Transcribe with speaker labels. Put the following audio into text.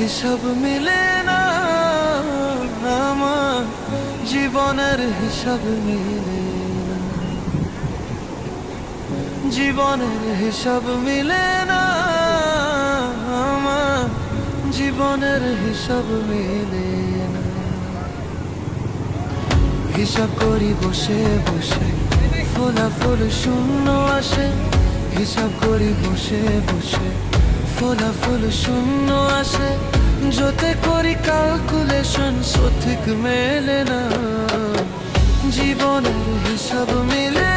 Speaker 1: হিসাব মিলে না, আমার জীবনের হিসাব মিলে না, জীবনের হিসাব মিলে না, আমার জীবনের হিসাব মিলে না। হিসাব করি বসে বসে, ফলাফল শূন্য আসে। হিসাব করি বসে বসে, ফলাফল শূন্য আসে। যতে করি ক্যালকুলেশন সঠিক মেলে না, জীবনের হিসাব মিলে